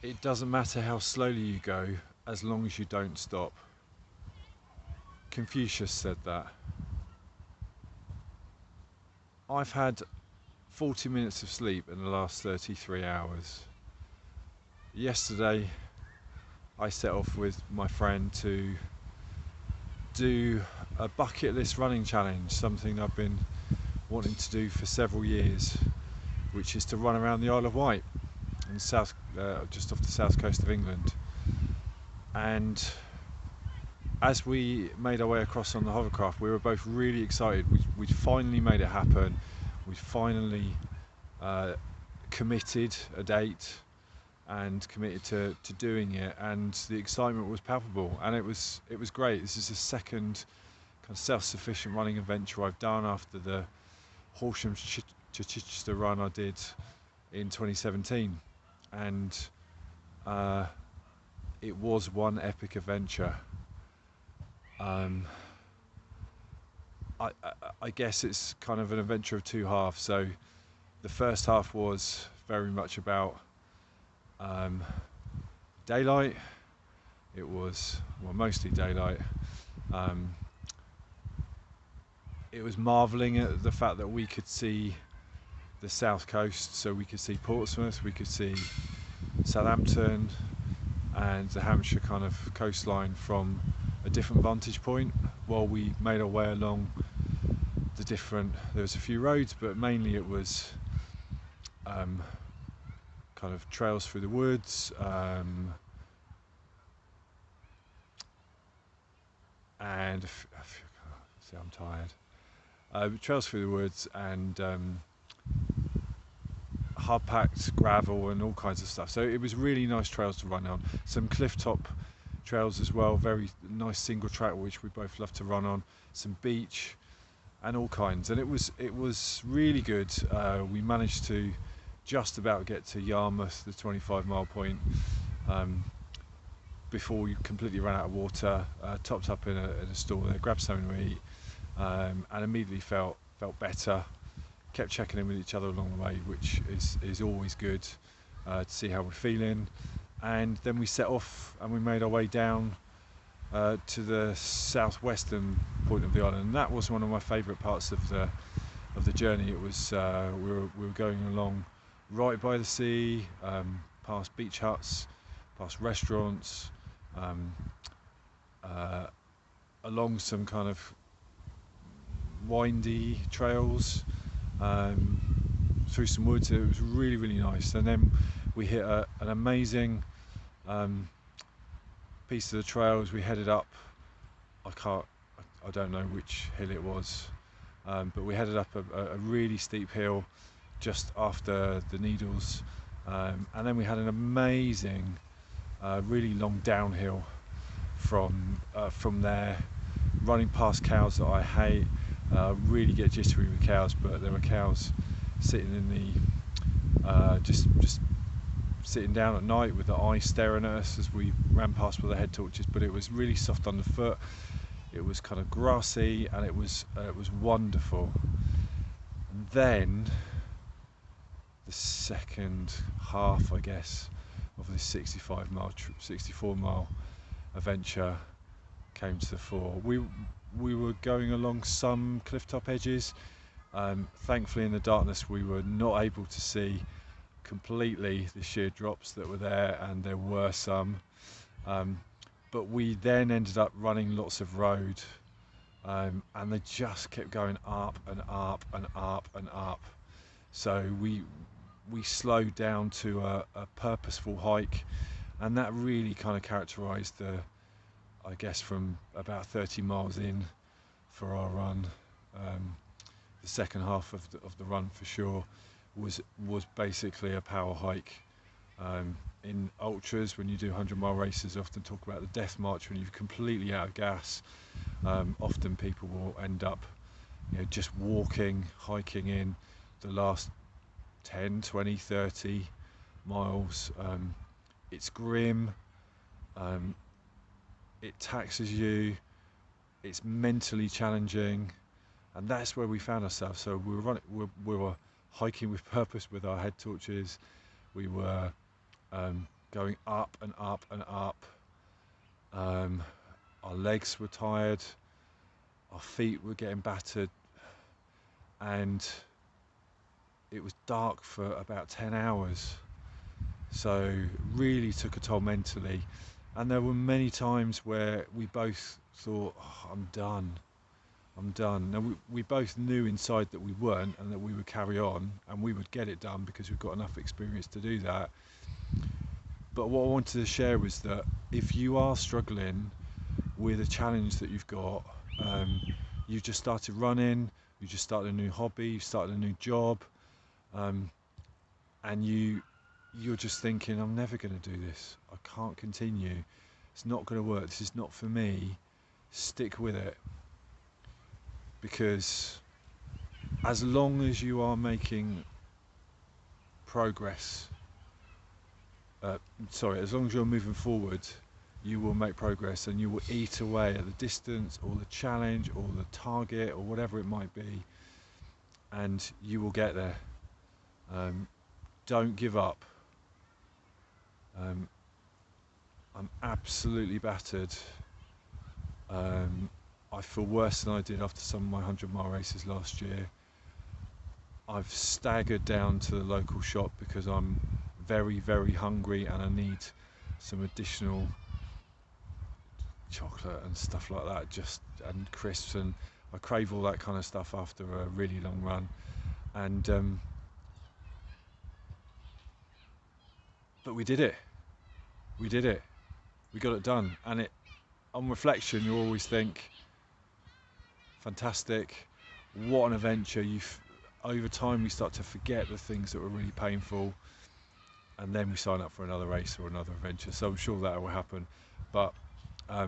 It doesn't matter how slowly you go as long as you don't stop. Confucius said that. I've had 40 minutes of sleep in the last 33 hours. Yesterday, I set off with my friend to do a bucket list running challenge, something I've been wanting to do for several years, which is to run around the Isle of Wight, in just off the south coast of England. And as we made our way across on the hovercraft, we were both really excited. We'd finally made it happen. We'd finally uh, committed a date and committed to doing it, and the excitement was palpable, and it was great. This is the second kind of self-sufficient running adventure I've done after the Horsham to Chichester run I did in 2017, and uh, it was one epic adventure. Um, I guess it's kind of an adventure of two halves. So the first half was very much about um, daylight. It was, well, mostly daylight. Um, it was marvelling at the fact that we could see the south coast, so we could see Portsmouth, we could see Southampton and the Hampshire kind of coastline from a different vantage point while we made our way along the different, there was a few roads, but mainly it was um, kind of trails through the woods, and see, I'm tired. Trails through the woods and hard packed gravel and all kinds of stuff. So it was really nice trails to run on. Some cliff top trails as well, very nice single track which we both love to run on. Some beach and all kinds, and it was really good. We managed to just about get to Yarmouth, the 25-mile point, um, before we completely ran out of water. Topped up in a stall there, grabbed something to eat, and immediately felt better. Kept checking in with each other along the way, which is always good to see how we're feeling. And then we set off and we made our way down to the southwestern point of the island. And that was one of my favourite parts of the journey. It was we were going along right by the sea, past beach huts, past restaurants, um, uh, along some kind of windy trails, through some woods. It was really, really nice. And then we hit an amazing piece of the trail as we headed up. I can't, I don't know which hill it was, but we headed up a really steep hill just after the Needles, and then we had an amazing, really long downhill from there, running past cows that I hate. Really get jittery with cows, but there were cows sitting in just sitting down at night with the eye staring at us as we ran past with the head torches. But it was really soft underfoot. It was kind of grassy, and it was wonderful. And then the second half, I guess, of this 64-mile adventure came to the fore. We were going along some cliff top edges. Thankfully, in the darkness, we were not able to see completely the sheer drops that were there, and there were some. But we then ended up running lots of road, and they just kept going up and up and up and up. So we slowed down to a purposeful hike, and that really kind of characterised I guess from about 30 miles in for our run. The second half of the run for sure was basically a power hike. In ultras, when you do 100-mile races, I often talk about the death march when you're completely out of gas. Often people will end up, just walking, hiking in the last 10, 20, 30 miles. It's grim. It taxes you. It's mentally challenging, and that's where we found ourselves. So we were hiking with purpose with our head torches. We were going going up and up and up. Our legs were tired, our feet were getting battered, and it was dark for about 10 hours. So really took a toll mentally. And there were many times where we both thought, oh, I'm done. Now we both knew inside that we weren't, and that we would carry on and we would get it done because we've got enough experience to do that. But what I wanted to share was that if you are struggling with a challenge that you've got, you've just started running, you just started a new hobby, you started a new job, and you're just thinking, I'm never going to do this. I can't continue. It's not going to work. This is not for me. Stick with it. Because as long as you are making progress, as long as you're moving forward, you will make progress, and you will eat away at the distance or the challenge or the target or whatever it might be, and you will get there. Don't give up. I'm absolutely battered. I feel worse than I did after some of my 100-mile races last year. I've staggered down to the local shop because I'm very, very hungry and I need some additional chocolate and stuff like that, and crisps, and I crave all that kind of stuff after a really long run. And but we did it. We got it done. And on reflection, you always think, fantastic, what an adventure. Over time we start to forget the things that were really painful, and then we sign up for another race or another adventure. So I'm sure that will happen. But I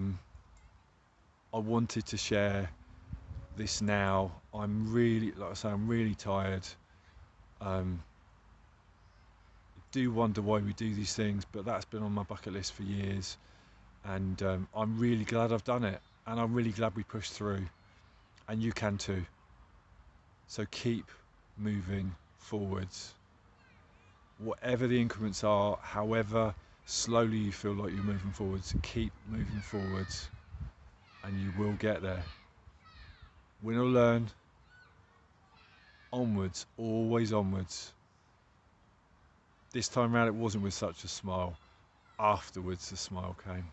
wanted to share this now. I'm really, like I say, I'm really tired. Do wonder why we do these things, but that's been on my bucket list for years, and I'm really glad I've done it, and I'm really glad we pushed through, and you can too. So keep moving forwards, whatever the increments are, however slowly you feel like you're moving forwards, keep moving forwards, and you will get there. Win or learn, onwards, always onwards. This time round it wasn't with such a smile. Afterwards the smile came.